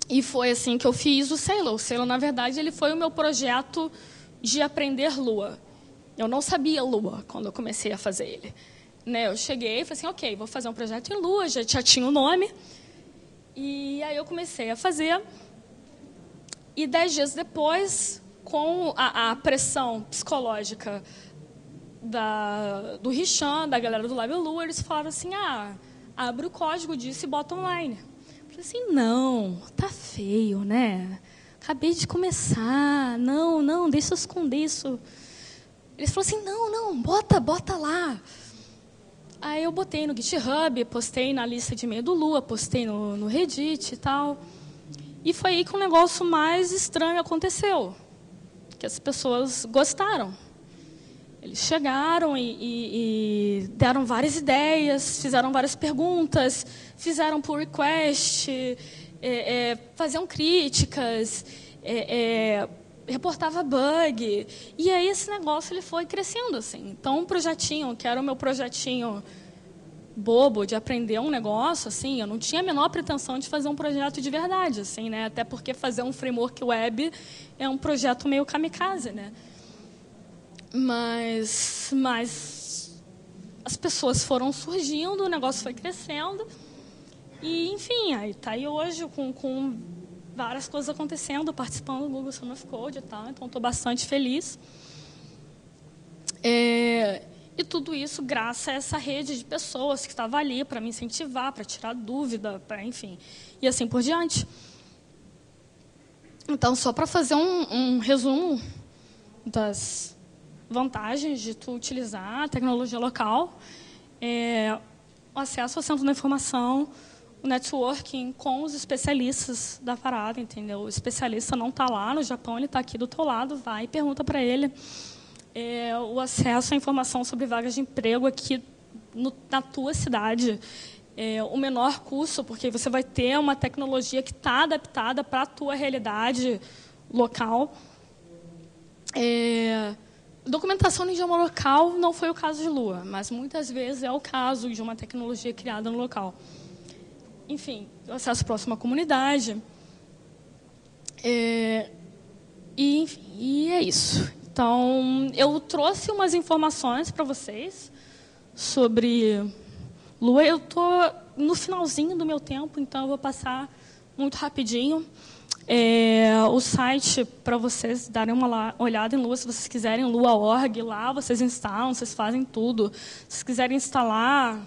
E foi assim que eu fiz o Sailor. O Sailor, na verdade, ele foi o meu projeto de aprender Lua. Eu não sabia Lua quando eu comecei a fazer ele. Né, eu cheguei e falei assim, ok, vou fazer um projeto em Lua, já tinha o nome. E aí eu comecei a fazer. E 10 dias depois, com a pressão psicológica do Richan, da galera do Labelua, eles falaram assim, abre o código disso e bota online. Eu falei assim, não, tá feio, né? Acabei de começar, não, deixa eu esconder isso. Eles falaram assim, não, bota lá. Aí eu botei no GitHub, postei na lista de e-mail do Lua, postei no Reddit e tal. E foi aí que o negócio mais estranho aconteceu. que as pessoas gostaram. Eles chegaram e deram várias ideias, fizeram várias perguntas, fizeram pull request, faziam críticas, reportava bug. E aí esse negócio ele foi crescendo. Assim. Então, um projetinho, que era o meu projetinho bobo de aprender um negócio, assim, eu não tinha a menor pretensão de fazer um projeto de verdade, assim, né? Até porque fazer um framework web é um projeto meio kamikaze, né? Mas as pessoas foram surgindo, o negócio foi crescendo e, enfim, aí está aí hoje com várias coisas acontecendo, participando do Google Summer of Code e tal, então estou bastante feliz. E tudo isso graças a essa rede de pessoas que estava ali para me incentivar, para tirar dúvida, enfim, e assim por diante. Então, só para fazer um resumo das vantagens de tu utilizar a tecnologia local, o acesso ao centro da informação, o networking com os especialistas da parada, entendeu? O especialista não está lá no Japão, ele está aqui do teu lado, vai e pergunta para ele. O acesso à informação sobre vagas de emprego aqui na tua cidade, o menor custo, porque você vai ter uma tecnologia que está adaptada para a tua realidade local. Documentação no idioma local não foi o caso de Lua, mas muitas vezes é o caso de uma tecnologia criada no local. Enfim, acesso próximo à comunidade. E é isso. Então, eu trouxe umas informações para vocês sobre Lua. Eu estou no finalzinho do meu tempo, então eu vou passar muito rapidinho. O site, para vocês darem uma olhada em Lua, se vocês quiserem, lua.org, lá vocês instalam, vocês fazem tudo. Se vocês quiserem instalar,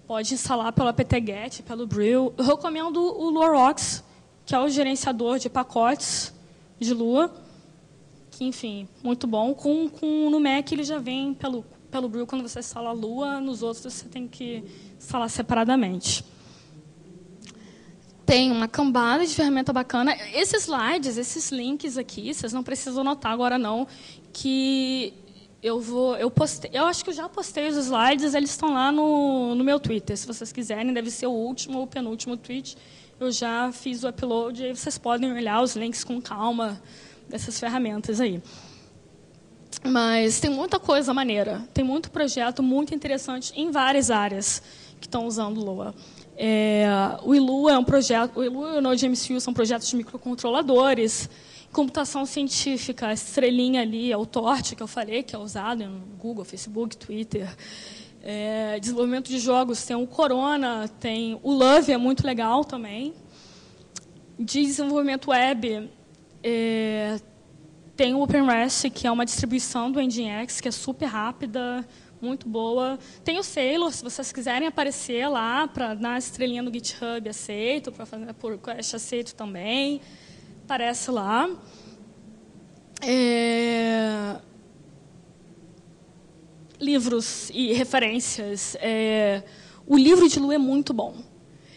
pode instalar pelo apt-get, pelo Brill. Eu recomendo o LuaRocks, que é o gerenciador de pacotes de Lua, que, enfim, muito bom. No Mac, ele já vem pelo Brill, quando você instala a Lua, nos outros você tem que instalar separadamente. Tem uma cambada de ferramenta bacana. Esses slides, esses links aqui, vocês não precisam anotar agora, não, que eu postei. Eu acho que eu já postei os slides, eles estão lá no meu Twitter. Se vocês quiserem, deve ser o último ou o penúltimo tweet. Eu já fiz o upload, e aí vocês podem olhar os links com calma dessas ferramentas aí. Mas tem muita coisa maneira. Tem muito projeto muito interessante em várias áreas que estão usando Lua. O ILU é um projeto, o ILU e o NodeMCU são projetos de microcontroladores, computação científica, a estrelinha ali, é o Torch que eu falei, que é usado em Google, Facebook, Twitter. Desenvolvimento de jogos, tem o Corona, tem o Love, é muito legal também. De desenvolvimento web, tem o OpenRest, que é uma distribuição do Nginx, que é super rápida, muito boa. Tem o Sailor, se vocês quiserem aparecer lá, na estrelinha do GitHub, aceito, para fazer por request, aceito também. Aparece lá. Livros e referências. O livro de Lua é muito bom.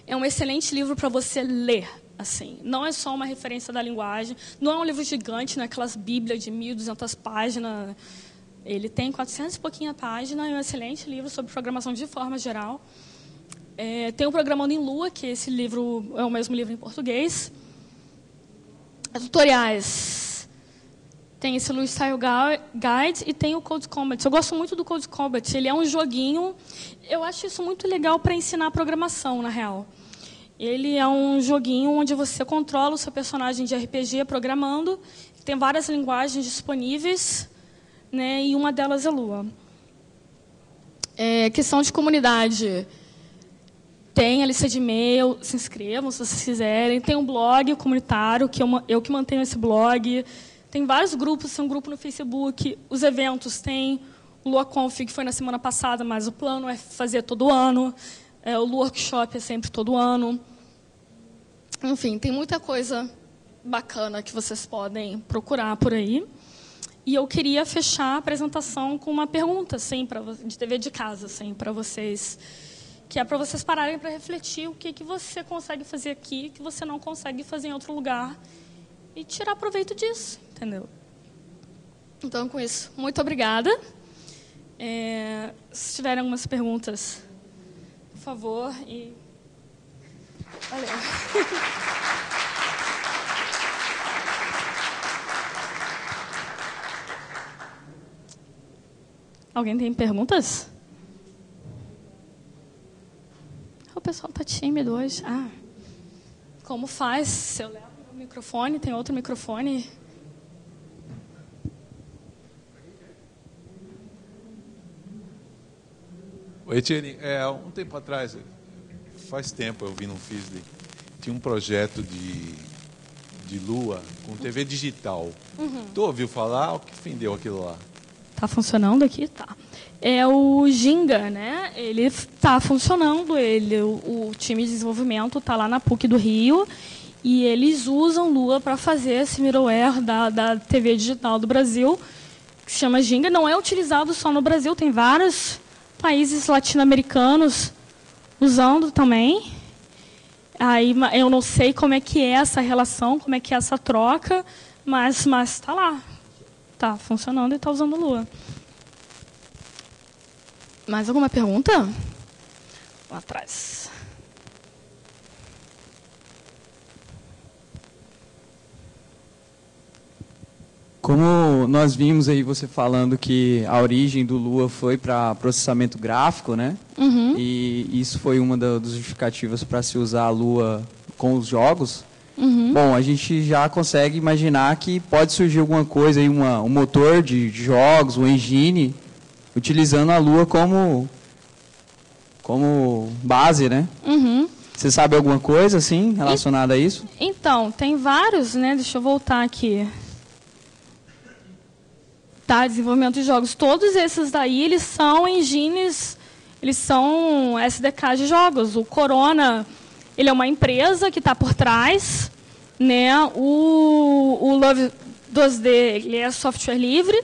É um excelente livro para você ler. Assim, não é só uma referência da linguagem, não é um livro gigante, não é aquelas bíblias de 1.200 páginas. Ele tem 400 e pouquinha páginas, é um excelente livro sobre programação de forma geral. Tem o Programando em Lua, que esse livro é o mesmo livro em português. Tutoriais. Tem esse Lua Style Guide e tem o Code Combat. Eu gosto muito do Code Combat. Ele é um joguinho. Eu acho isso muito legal para ensinar programação, na real. Ele é um joguinho onde você controla o seu personagem de RPG programando. Tem várias linguagens disponíveis, né, e uma delas é Lua. Questão de comunidade. Tem a lista de e-mail, se inscrevam se vocês quiserem. Tem um blog comunitário, que eu que mantenho esse blog. Tem vários grupos, tem um grupo no Facebook. Os eventos, tem o LuaConf, que foi na semana passada, mas o plano é fazer todo ano. O Lua Workshop é sempre todo ano. Enfim, tem muita coisa bacana que vocês podem procurar por aí. E eu queria fechar a apresentação com uma pergunta, assim, de dever de casa, assim, para vocês, que é para vocês pararem para refletir o que você consegue fazer aqui que você não consegue fazer em outro lugar e tirar proveito disso, entendeu? Então, com isso, muito obrigada. Se tiverem algumas perguntas, por favor. Valeu. Alguém tem perguntas? O pessoal está tímido hoje. Como faz? Se eu levo o microfone, tem outro microfone? Oi, Etienne. Um tempo atrás, faz tempo eu vi no FISD, tinha um projeto de lua com TV digital. Tu ouviu falar? O que fim deu aquilo lá? Tá funcionando aqui? Tá. É o Ginga, né? Ele está funcionando. O time de desenvolvimento está lá na PUC do Rio e eles usam Lua para fazer esse middleware da TV digital do Brasil, que se chama Ginga. Não é utilizado só no Brasil, tem vários países latino-americanos usando também. Aí eu não sei como é que é essa relação, como é que é essa troca, mas está lá. Está funcionando e está usando Lua. Mais alguma pergunta? Lá atrás. Como nós vimos aí você falando que a origem do Lua foi para processamento gráfico, né? E isso foi uma das justificativas para se usar a Lua com os jogos. Bom, a gente já consegue imaginar que pode surgir alguma coisa aí, um motor de jogos, um engine, utilizando a Lua como base, né? Você sabe alguma coisa assim relacionada a isso? Então, tem vários, né? Deixa eu voltar aqui. Tá, desenvolvimento de jogos. Todos esses daí, eles são engines, eles são SDK de jogos. O Corona, ele é uma empresa que está por trás, né? O Love 2D, ele é software livre.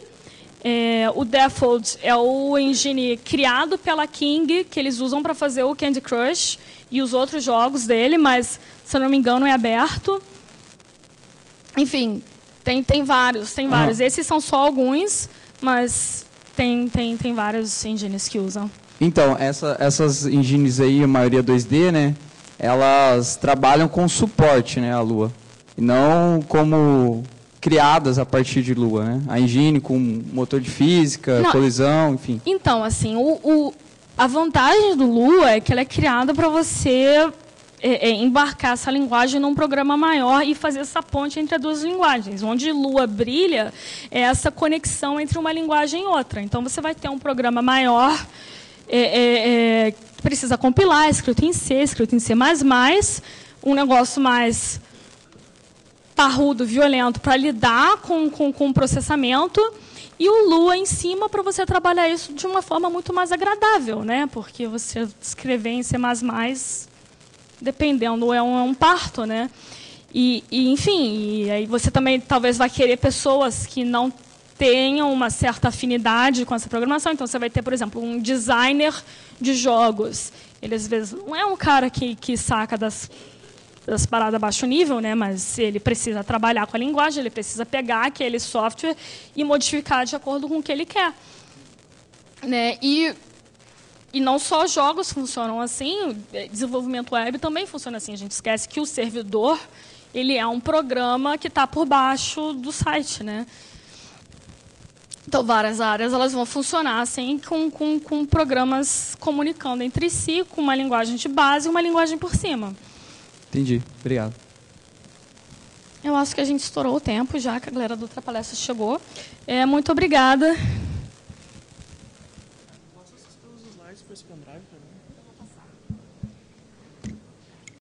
O Default é o engine criado pela King, que eles usam para fazer o Candy Crush e os outros jogos dele, mas, se eu não me engano, é aberto. Enfim, tem vários. Esses são só alguns, mas tem vários engines que usam. Então, essas engines aí, a maioria 2D, né? Elas trabalham com suporte, né, à Lua. E não como criadas a partir de Lua, né? A engine com motor de física, colisão, enfim. Então, assim, a vantagem do Lua é que ela é criada para você embarcar essa linguagem num programa maior e fazer essa ponte entre as duas linguagens. Onde Lua brilha é essa conexão entre uma linguagem e outra. Então, você vai ter um programa maior, precisa compilar, escrito em C, escrito em C++, um negócio mais parrudo, violento, para lidar com o processamento, e o Lua em cima para você trabalhar isso de uma forma muito mais agradável, né? Porque você escrever em C++, dependendo, é um parto, né? Enfim, e aí você também talvez vai querer pessoas que não tenham uma certa afinidade com essa programação. Então, você vai ter, por exemplo, um designer de jogos. Ele, às vezes, não é um cara que saca das paradas baixo nível, né? Mas ele precisa trabalhar com a linguagem, ele precisa pegar aquele software e modificar de acordo com o que ele quer. Né? E não só jogos funcionam assim, o desenvolvimento web também funciona assim. A gente esquece que o servidor ele é um programa que está por baixo do site, né? Então, várias áreas elas vão funcionar assim, com programas comunicando entre si, com uma linguagem de base e uma linguagem por cima. Entendi. Obrigado. Eu acho que a gente estourou o tempo já, que a galera do Outra Palestra chegou. Muito obrigada. Passa os slides para esse pendrive para mim.